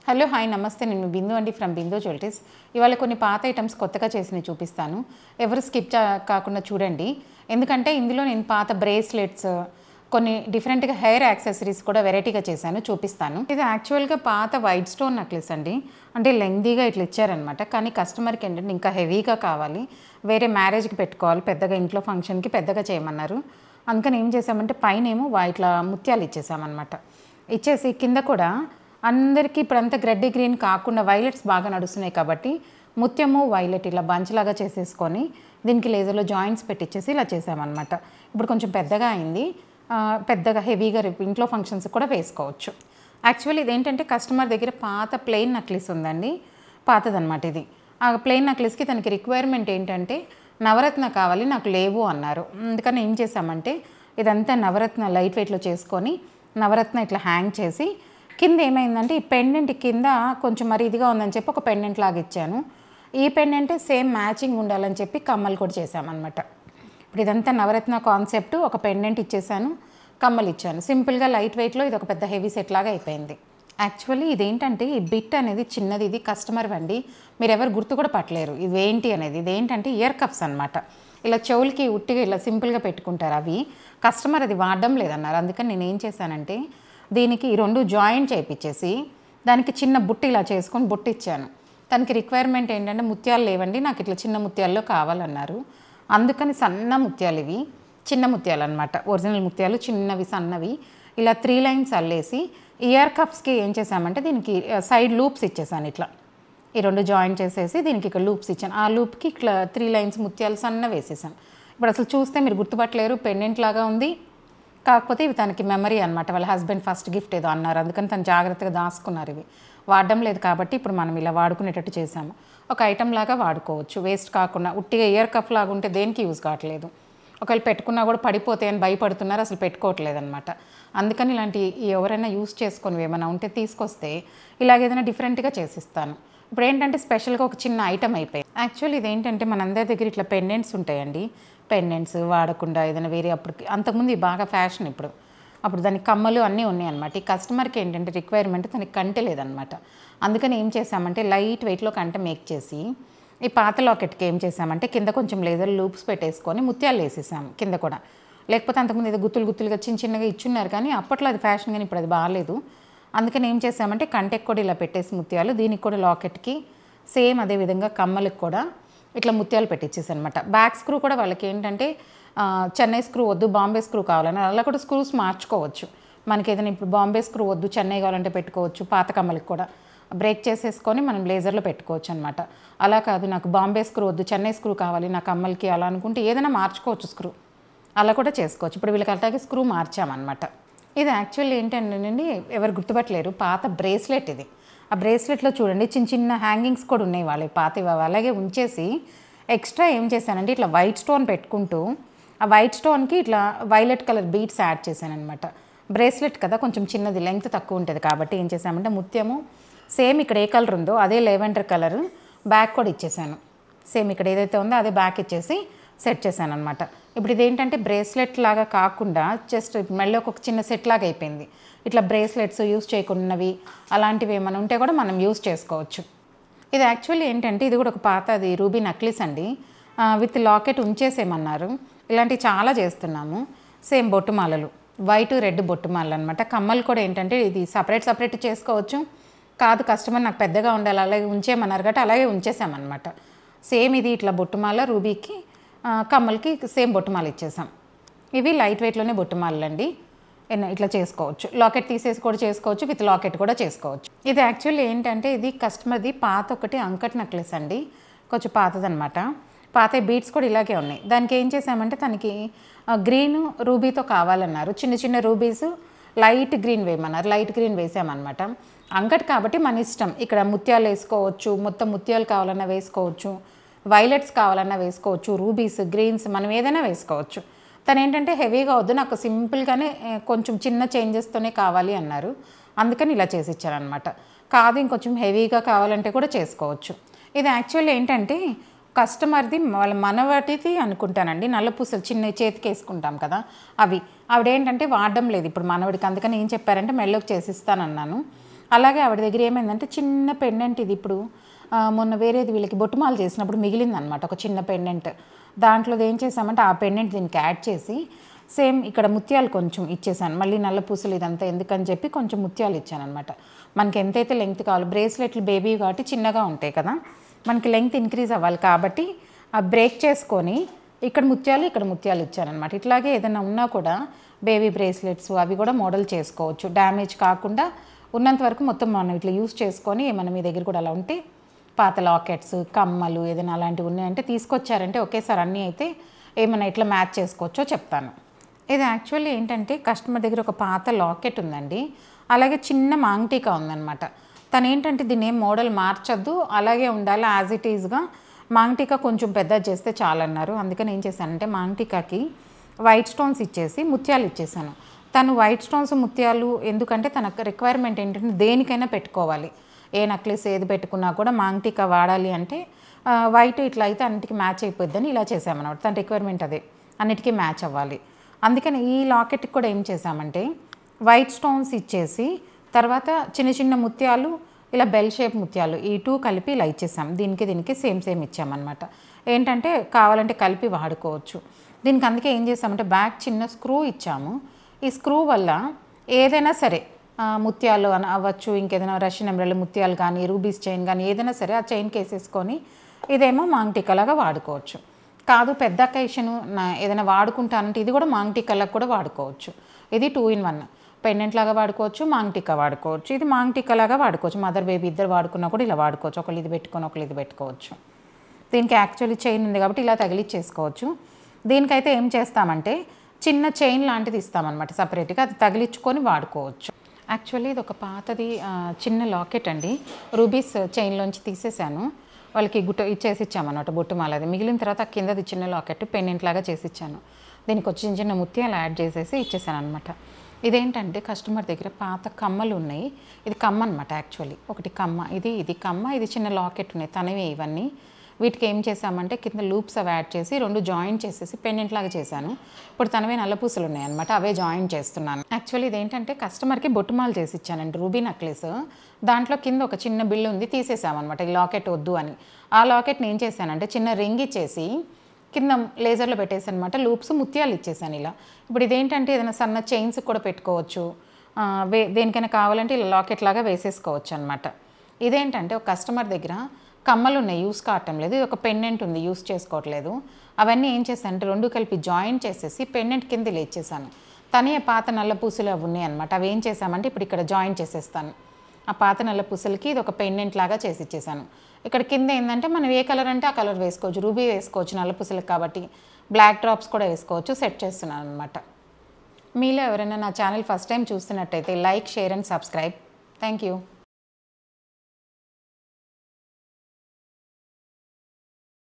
Hello hi నమస్తే నేను బిందు అండి ఫ్రమ్ బిందు జ్యువెలరీస్. ఇవాళ కొన్ని పాత ఐటమ్స్ కొత్తగా చేసినవి చూపిస్తాను. ఎవరు స్కిప్ కాకుండా చూడండి. ఎందుకంటే ఇందులో నేను పాత బ్రేస్లెట్స్, కొన్ని డిఫరెంట్గా హెయిర్ యాక్సెసరీస్ కూడా వెరైటీగా చేశాను, చూపిస్తాను. ఇది యాక్చువల్గా పాత వైట్ స్టోన్ నెక్లెస్ అండి. అంటే లెంగ్దీగా ఇట్లా ఇచ్చారనమాట. కానీ కస్టమర్కి ఏంటంటే ఇంకా హెవీగా కావాలి, వేరే మ్యారేజ్కి పెట్టుకోవాలి, పెద్దగా ఇంట్లో ఫంక్షన్కి పెద్దగా చేయమన్నారు. అందుకని ఏం చేసామంటే పైన ఏమో ఇట్లా ముత్యాలు ఇచ్చేసామన్నమాట. ఇచ్చేసి కింద కూడా అందరికీ ఇప్పుడంతా గ్రెడ్డి గ్రీన్ కాకుండా వైలెట్స్ బాగా నడుస్తున్నాయి కాబట్టి ముత్యము వైలెట్ ఇలా బంచ్లాగా చేసేసుకొని దీనికి లేజర్లో జాయింట్స్ పెట్టించేసి ఇలా చేసామన్నమాట. ఇప్పుడు కొంచెం పెద్దగా అయింది, పెద్దగా హెవీగా ఇంట్లో ఫంక్షన్స్ కూడా వేసుకోవచ్చు. యాక్చువల్లీ ఇదేంటంటే కస్టమర్ దగ్గర పాత ప్లెయిన్ నెక్లెస్ ఉందండి, పాతదనమాట ఇది. ఆ ప్లెయిన్ నెక్లెస్కి తనకి రిక్వైర్మెంట్ ఏంటంటే నవరత్న కావాలి, నాకు లేవు అన్నారు. అందుకని ఏం చేసామంటే ఇదంతా నవరత్న లైట్ వెయిట్లో చేసుకొని నవరత్న ఇట్లా హ్యాంగ్ చేసి కింద ఏమైందంటే ఈ పెండెంట్ కింద కొంచెం మరి ఇదిగా ఉందని చెప్పి ఒక పెండెంట్ లాగా ఇచ్చాను. ఈ పెండెంట్ సేమ్ మ్యాచింగ్ ఉండాలని చెప్పి కమ్మలు కూడా చేశామన్నమాట. ఇప్పుడు ఇదంతా నవరత్న కాన్సెప్ట్, ఒక పెండెంట్ ఇచ్చేసాను, కమ్మలు ఇచ్చాను. సింపుల్గా లైట్ వెయిట్లో ఇది ఒక పెద్ద హెవీ సెట్ లాగా అయిపోయింది. యాక్చువల్లీ ఇదేంటంటే ఈ బిట్ అనేది చిన్నది, ఇది కస్టమర్ వండి మీరు ఎవరు గుర్తు కూడా పట్టలేరు ఇదేంటి అనేది. ఇదేంటంటే ఇయర్ కప్స్ అనమాట. ఇలా చెవులకి ఉట్టిగా ఇలా సింపుల్గా పెట్టుకుంటారు. అవి కస్టమర్ అది వాడడం లేదన్నారు. అందుకని నేను ఏం చేశానంటే దీనికి ఈ రెండు జాయింట్ చేయించేసి దానికి చిన్న బుట్ట ఇలా చేసుకొని బుట్ట ఇచ్చాను. దానికి రిక్వైర్మెంట్ ఏంటంటే ముత్యాలు లేవండి, నాకు ఇట్లా చిన్న ముత్యాల్లో కావాలన్నారు. అందుకని సన్న ముత్యాలు, ఇవి చిన్న ముత్యాలు అనమాట, ఒరిజినల్ ముత్యాలు చిన్నవి సన్నవి. ఇలా 3 లైన్స్ అల్లేసి ఇయర్ కప్స్కి ఏం చేసామంటే దీనికి సైడ్ లూప్స్ ఇచ్చేసాను. ఇట్లా ఈ రెండు జాయింట్ చేసేసి దీనికి ఇక్కడ లూప్స్ ఇచ్చాను. ఆ లూప్కి ఇట్లా 3 లైన్స్ ముత్యాలు సన్న వేసేసాను. ఇప్పుడు అసలు చూస్తే మీరు గుర్తుపట్టలేరు, పెండెంట్ లాగా ఉంది. కాకపోతే ఇవి తనకి మెమరీ అనమాట, వాళ్ళ హస్బెండ్ ఫస్ట్ గిఫ్ట్ ఏదో అన్నారు, అందుకని తను జాగ్రత్తగా దాచుకున్నారు. ఇవి వాడడం లేదు కాబట్టి ఇప్పుడు మనం ఇలా వాడుకునేటట్టు చేసాము. ఒక ఐటమ్ లాగా వాడుకోవచ్చు, వేస్ట్ కాకుండా. ఉట్టిగా ఇయర్ కప్ లాగా ఉంటే దేనికి యూజ్ కావట్లేదు. ఒకవేళ పెట్టుకున్నా కూడా పడిపోతాయని భయపడుతున్నారు, అసలు పెట్టుకోవట్లేదు అనమాట. అందుకని ఇలాంటి ఎవరైనా యూజ్ చేసుకొని ఏమైనా ఉంటే తీసుకొస్తే ఇలాగేదైనా డిఫరెంట్గా చేసిస్తాను. ఇప్పుడు ఏంటంటే స్పెషల్గా ఒక చిన్న ఐటమ్ అయిపోయింది. యాక్చువల్లీ ఇదేంటంటే మనందరి దగ్గర ఇట్లా పెండెంట్స్ ఉంటాయండి. పెండెంట్స్ వాడకుండా ఏదైనా వేరే అప్పటికి అంతకుముందు బాగా ఫ్యాషన్, అప్పుడు దానికి కమ్మలు అన్నీ ఉన్నాయి అనమాట. ఈ కస్టమర్కి ఏంటంటే రిక్వైర్మెంట్ తనకి కంటె లేదనమాట. అందుకని ఏం చేసామంటే లైట్ వెయిట్లో కంటె మేక్ చేసి ఈ పాత లాకెట్కి ఏం చేసామంటే కింద కొంచెం లేజర్ లూప్స్ పెట్టేసుకొని ముత్యాలు వేసేసాము కింద కూడా. లేకపోతే అంతకుముందు ఏదో గుత్తులుగా చిన్నగా ఇచ్చున్నారు, కానీ అప్పట్లో అది ఫ్యాషన్, కానీ ఇప్పుడు అది బాగాలేదు. అందుకని ఏం చేసామంటే కంటెకి కూడా ఇలా పెట్టేసి ముత్యాలు, దీనికి కూడా లాకెట్కి సేమ్ అదేవిధంగా కమ్మలకు కూడా ఇట్లా ముత్యాలు పెట్టించేసి అనమాట. బ్యాక్ స్క్రూ కూడా వాళ్ళకి ఏంటంటే చెన్నై స్క్రూ వద్దు, బాంబే స్క్రూ కావాలని అలా కూడా స్క్రూస్ మార్చుకోవచ్చు. మనకి ఏదైనా ఇప్పుడు బాంబే స్క్రూ వద్దు, చెన్నై కావాలంటే పెట్టుకోవచ్చు. పాత కమ్మలకి కూడా బ్రేక్ చేసేసుకొని మనం లేజర్లో పెట్టుకోవచ్చు అనమాట. అలా కాదు నాకు బాంబే స్క్రూ వద్దు, చెన్నై స్క్రూ కావాలి నా కమ్మలకి అలా అనుకుంటే ఏదైనా మార్చుకోవచ్చు స్క్రూ, అలా కూడా చేసుకోవచ్చు. ఇప్పుడు వీళ్ళకి అలాగే స్క్రూ మార్చామన్నమాట. ఇది యాక్చువల్లీ ఏంటంటేనండి ఎవరు గుర్తుపట్టలేరు, పాత బ్రేస్లెట్ ఇది. ఆ బ్రేస్లెట్లో చూడండి చిన్న హ్యాంగింగ్స్ కూడా ఉన్నాయి వాళ్ళే పాతవి, అలాగే ఉంచేసి ఎక్స్ట్రా ఏం చేశానంటే ఇట్లా వైట్ స్టోన్ పెట్టుకుంటూ ఆ వైట్ స్టోన్కి ఇట్లా వైలెట్ కలర్ బీట్స్ యాడ్ చేశాను అనమాట. బ్రేస్లెట్ కదా కొంచెం చిన్నది, లెంగ్త్ తక్కువ ఉంటుంది కాబట్టి ఏం చేశామంటే ముత్యము సేమ్ ఇక్కడ ఏ కలర్ ఉందో అదే లెవెండర్ కలర్ బ్యాక్ కూడా ఇచ్చేసాను. సేమ్ ఇక్కడ ఏదైతే ఉందో అదే బ్యాక్ ఇచ్చేసి సెట్ చేశాను అనమాట. ఇప్పుడు ఇదేంటంటే బ్రేస్లెట్ లాగా కాకుండా జస్ట్ మెళ్ళకి ఒక చిన్న సెట్ లాగా అయిపోయింది. ఇట్లా బ్రేస్లెట్స్ యూస్ చేయకున్నవి అలాంటివి ఏమైనా ఉంటే కూడా మనం యూస్ చేసుకోవచ్చు. ఇది యాక్చువల్లీ ఏంటంటే ఇది కూడా ఒక పాతది రూబీ నెక్లెస్ అండి, విత్ లాకెట్ ఉంచేసేమన్నారు. ఇలాంటివి చాలా చేస్తున్నాము. సేమ్ బొట్టుమాలలు, వైట్ రెడ్ బొట్టుమాలలు అనమాట. కమ్మలు కూడా ఏంటంటే ఇది సపరేట్ చేసుకోవచ్చు. కాదు కస్టమర్ నాకు పెద్దగా ఉండాలి అలాగే ఉంచేయమన్నారు కాబట్టి అలాగే ఉంచేసామన్నమాట. సేమ్ ఇది ఇట్లా బొట్టుమాల రూబీకి, కమ్మలకి సేమ్ బొట్టుమాల ఇచ్చేసాం. ఇవి లైట్ వెయిట్లోనే బొట్టుమాలలు అండి. ఇట్లా చేసుకోవచ్చు, లాకెట్ తీసేసి కూడా చేసుకోవచ్చు, విత్ లాకెట్ కూడా చేసుకోవచ్చు. ఇది యాక్చువల్లీ ఏంటంటే ఇది కస్టమర్ది పాత ఒకటి అంకట్ నెక్లెస్ అండి, కొంచెం పాతదనమాట. పాత బీట్స్ కూడా ఇలాగే ఉన్నాయి. దానికి ఏం చేసామంటే తనకి గ్రీన్ రూబీతో కావాలన్నారు, చిన్న రూబీస్ లైట్ గ్రీన్ వేయమన్నారు, లైట్ గ్రీన్ వేసామన్నమాట. అంకట్ కాబట్టి మన ఇష్టం, ఇక్కడ ముత్యాలు వేసుకోవచ్చు, మొత్తం ముత్యాలు కావాలన్నా వేసుకోవచ్చు, వైలెట్స్ కావాలన్నా వేసుకోవచ్చు, రూబీస్ గ్రీన్స్ మనం ఏదైనా వేసుకోవచ్చు. తను ఏంటంటే హెవీగా వద్దు నాకు సింపుల్గానే కొంచెం చిన్న చేంజెస్తోనే కావాలి అన్నారు. అందుకని ఇలా చేసి ఇచ్చారనమాట. కాదు ఇంకొంచెం హెవీగా కావాలంటే కూడా చేసుకోవచ్చు. ఇది యాక్చువల్లీ ఏంటంటే కస్టమర్ది వాళ్ళ మనవాటిది అనుకుంటానండి, నల్లపూసలు చిన్న చేతికి వేసుకుంటాం కదా అవి. ఆవిడేంటంటే వాడడం లేదు ఇప్పుడు మనవాడికి, అందుకని ఏం చెప్పారంటే మెళ్ళకి చేసిస్తానన్నాను. అలాగే ఆవిడ దగ్గర ఏమైందంటే చిన్న పెండెంట్ ఇది ఇప్పుడు మొన్న వేరేది వీళ్ళకి బొట్టుమాలు చేసినప్పుడు మిగిలిందనమాట ఒక చిన్న పెండెంట్. దాంట్లో ఏం చేసామంటే ఆ పెండెంట్ దీనికి యాడ్ చేసి సేమ్ ఇక్కడ ముత్యాలు కొంచెం ఇచ్చేసాను. మళ్ళీ నల్ల పూసలు ఇదంతా ఎందుకని చెప్పి కొంచెం ముత్యాలు ఇచ్చాను అనమాట. మనకి ఎంతైతే లెంగ్త్ కావాలో బ్రేస్లెట్లు బేబీ కాబట్టి చిన్నగా ఉంటాయి కదా, మనకి లెంగ్త్ ఇంక్రీజ్ అవ్వాలి కాబట్టి ఆ బ్రేక్ చేసుకొని ఇక్కడ ముత్యాలు ఇచ్చానమాట. ఇట్లాగే ఏదైనా ఉన్నా కూడా బేబీ బ్రేస్లెట్స్ అవి కూడా మోడల్ చేసుకోవచ్చు, డ్యామేజ్ కాకుండా ఉన్నంత వరకు మొత్తం మనం ఇట్లా యూస్ చేసుకొని. ఏమైనా మీ దగ్గర కూడా అలా ఉంటే పాత లాకెట్స్, కమ్మలు ఏదైనా అలాంటివి ఉన్నాయంటే తీసుకొచ్చారంటే ఒకేసారి అన్నీ అయితే ఏమైనా ఇట్లా మ్యాచ్ చేసుకోవచ్చో చెప్తాను. ఇది యాక్చువల్లీ ఏంటంటే కస్టమర్ దగ్గర ఒక పాత లాకెట్ ఉందండి, అలాగే చిన్న మాంగ్టీకా ఉందన్నమాట. తను ఏంటంటే దీన్ని ఏం మోడల్ మార్చొద్దు, అలాగే ఉండాలి యాజ్ ఇట్ ఈజ్గా. మాంగ్టీకా కొంచెం పెద్ద చేస్తే చాలన్నారు. అందుకని ఏం చేశానంటే మాంగ్టీకాకి వైట్ స్టోన్స్ ఇచ్చేసి ముత్యాలు ఇచ్చేసాను. తను వైట్ స్టోన్స్ ముత్యాలు ఎందుకంటే తన రిక్వైర్మెంట్ ఏంటంటే దేనికైనా పెట్టుకోవాలి, ఏ నెక్లెస్ ఏది పెట్టుకున్నా కూడా మాంగ్టీకా వాడాలి అంటే వైట్ ఇట్లా అయితే అన్నిటికీ మ్యాచ్ అయిపోద్దని ఇలా చేసామన్నమాట. తన రిక్వైర్మెంట్ అదే, అన్నిటికీ మ్యాచ్ అవ్వాలి. అందుకని ఈ లాకెట్కి కూడా ఏం చేసామంటే వైట్ స్టోన్స్ ఇచ్చేసి తర్వాత చిన్న చిన్న ముత్యాలు ఇలా బెల్ షేప్ ముత్యాలు ఈ 2 కలిపి ఇలా ఇచ్చేసాం. దీనికి సేమ్ ఇచ్చామన్నమాట. ఏంటంటే కావాలంటే కలిపి వాడుకోవచ్చు. దీనికి అందుకే ఏం చేసామంటే బ్యాక్ చిన్న స్క్రూ ఇచ్చాము. ఈ స్క్రూ వల్ల ఏదైనా సరే ముత్యాలు అవ్వచ్చు, ఇంకేదైనా రష్యన్ ఎమరాల్డ్ ముత్యాలు కానీ రూబీస్ చైన్ కానీ ఏదైనా సరే ఆ చైన్కి వేసేసుకొని ఇదేమో మాంగ్టీకాలాగా వాడుకోవచ్చు. కాదు పెద్ద అకేషన్ ఏదైనా వాడుకుంటానంటే ఇది కూడా మాంగ్టీకాలాగా కూడా వాడుకోవచ్చు. ఇది 2 in 1, పెండెంట్ లాగా వాడుకోవచ్చు, మాంగ్టీకా వాడుకోవచ్చు. ఇది మాంగ్టీకాలాగా వాడుకోవచ్చు, మదర్ బేబీ ఇద్దరు వాడుకున్నా కూడా ఇలా వాడుకోవచ్చు. ఒకళ్ళు ఇది పెట్టుకొని ఒకళ్ళు ఇది పెట్టుకోవచ్చు. దీనికి యాక్చువల్లీ చైన్ ఉంది కాబట్టి ఇలా తగిలిచ్చేసుకోవచ్చు. దీనికైతే ఏం చేస్తామంటే చిన్న చైన్ లాంటిది ఇస్తామన్నమాట సపరేట్గా, అది తగిలించుకొని వాడుకోవచ్చు. యాక్చువల్లీ ఇది ఒక పాతది చిన్న లాకెట్ అండి, రూబీస్ చైన్లోంచి తీసేసాను. వాళ్ళకి ఇచ్చేసి ఇచ్చామన్నమాట బొట్టుమాల. అది మిగిలిన తర్వాత కిందది చిన్న లాకెట్ పెండెంట్ లాగా చేసి ఇచ్చాను. దీనికి వచ్చి చిన్న ముత్యాలు యాడ్ చేసేసి ఇచ్చేసాను అనమాట. ఇదేంటంటే కస్టమర్ దగ్గర పాత కమ్మలు ఉన్నాయి. ఇది కమ్మ అనమాట యాక్చువల్లీ, ఒకటి కమ్మ, ఇది కమ్మ, ఇది చిన్న లాకెట్ ఉన్నాయి తనవే ఇవన్నీ. వీటికి ఏం చేసామంటే కింద లూప్స్ అవి యాడ్ చేసి 2 జాయింట్ చేసేసి పెండెంట్ లాగా చేశాను. ఇప్పుడు తనవే నల్ల పూసలు ఉన్నాయన్నమాట, అవే జాయింట్ చేస్తున్నాను. యాక్చువల్లీ ఇదేంటంటే కస్టమర్కి బొట్టుమాలు చేసి ఇచ్చానండి, రూబీ నెక్లెస్. దాంట్లో కింద ఒక చిన్న బిల్లు ఉంది, తీసేసామన్నమాట. ఈ లాకెట్ వద్దు అని. ఆ లాకెట్ని ఏం చేశానంటే చిన్న రింగ్ ఇచ్చేసి కింద లేజర్లో పెట్టేసి అనమాట, లూప్స్ ముత్యాలు ఇచ్చేసాను ఇలా. ఇప్పుడు ఇదేంటంటే ఏదైనా సన్న చైన్స్ కూడా పెట్టుకోవచ్చు, దేనికైనా కావాలంటే ఇలా లాకెట్ లాగా వేసేసుకోవచ్చు అనమాట. ఇదేంటంటే ఒక కస్టమర్ దగ్గర కమ్మలు ఉన్నాయి, యూస్ కావటం లేదు, ఇది ఒక పెండెంట్ ఉంది, యూస్ చేసుకోవట్లేదు. అవన్నీ ఏం చేశానంటే 2 కలిపి జాయింట్ చేసేసి పెండెంట్ కింద ఇలా ఇచ్చేసాను. తనే పాత నల్ల పూసలు అవి ఉన్నాయి అనమాట, అవి ఏం చేసామంటే ఇప్పుడు ఇక్కడ జాయింట్ చేసేస్తాను. ఆ పాత నల్ల పూసలకి ఇది ఒక పెండెంట్ లాగా చేసి ఇచ్చేసాను. ఇక్కడ కింద ఏంటంటే మనం ఏ కలర్ అంటే ఆ కలర్ వేసుకోవచ్చు, రూబీ వేసుకోవచ్చు నల్ల పూసలకి కాబట్టి, బ్లాక్ డ్రాప్స్ కూడా వేసుకోవచ్చు. సెట్ చేస్తున్నాను అనమాట. మీలో ఎవరైనా నా ఛానల్ ఫస్ట్ టైం చూస్తున్నట్టయితే like, share and subscribe. Thank you.